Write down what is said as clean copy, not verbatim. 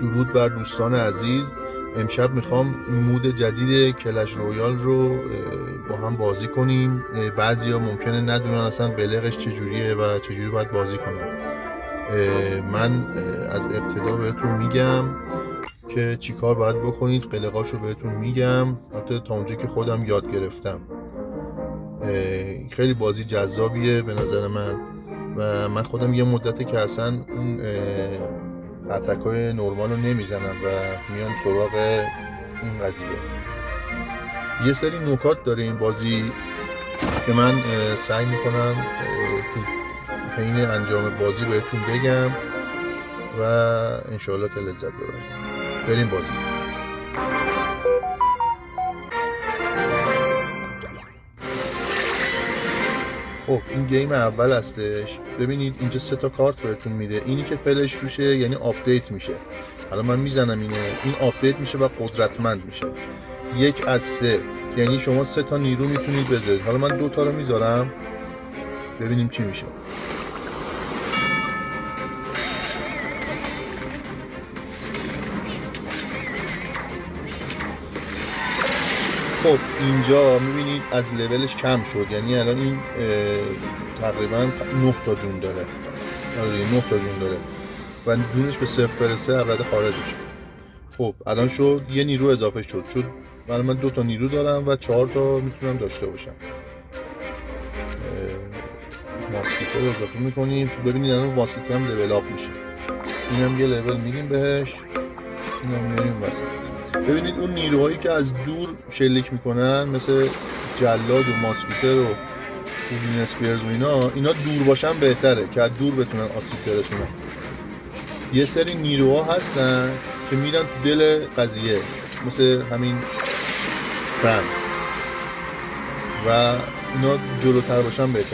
درود بر دوستان عزیز. امشب میخوام مود جدید کلش رویال رو با هم بازی کنیم. بعضیا ممکنه ندونن اصلا قلقش چجوریه و چجوری باید بازی کنم. من از ابتدا بهتون میگم که چی کار باید بکنید، قلقاشو بهتون میگم، البته تا اونجایی که خودم یاد گرفتم. خیلی بازی جذابیه به نظر من و من خودم یه مدته که اصلا اون اتکای نورمال رو نمیزنم و میام سراغ این قضیه. یه سری نکات داره این بازی که من سعی میکنم تو حین انجام بازی بهتون بگم و انشاءالله که لذت ببریم. بریم بازی. خب این گیم اول هستش. ببینید اینجا 3 تا کارت بهتون میده. اینی که فلش روشه یعنی آپدیت میشه. حالا من میزنم اینو، این آپدیت میشه و قدرتمند میشه. 1 از 3 یعنی شما 3 تا نیرو میتونید بذارید. حالا من 2 تا رو میذارم ببینیم چی میشه. خب اینجا میبینید از لولش کم شد، یعنی الان این تقریبا 9 تا جون داره. آره 9 تا جون داره و جونش به 0 برسه از رده خارج میشه. خب الان شد یه نیرو اضافه شد. برای من 2 تا نیرو دارم و 4 تا میتونم داشته باشم. ماسکیتر رو اضافه میکنیم. ببینید الان ماسکیتر هم لول اپ میشه. اینم یه لول میگیم بهش، اینم میاریم وسط. ببینید اون نیروهایی که از دور شلیک میکنن مثل جلاد و ماسکیتر و کوبین اسپیرز و اینا دور باشن بهتره که از دور بتونن آسیب برسونن. یه سری نیروها هستن که میرن تو دل قضیه مثل همین فرانس و اینا جلوتر باشن بهتره.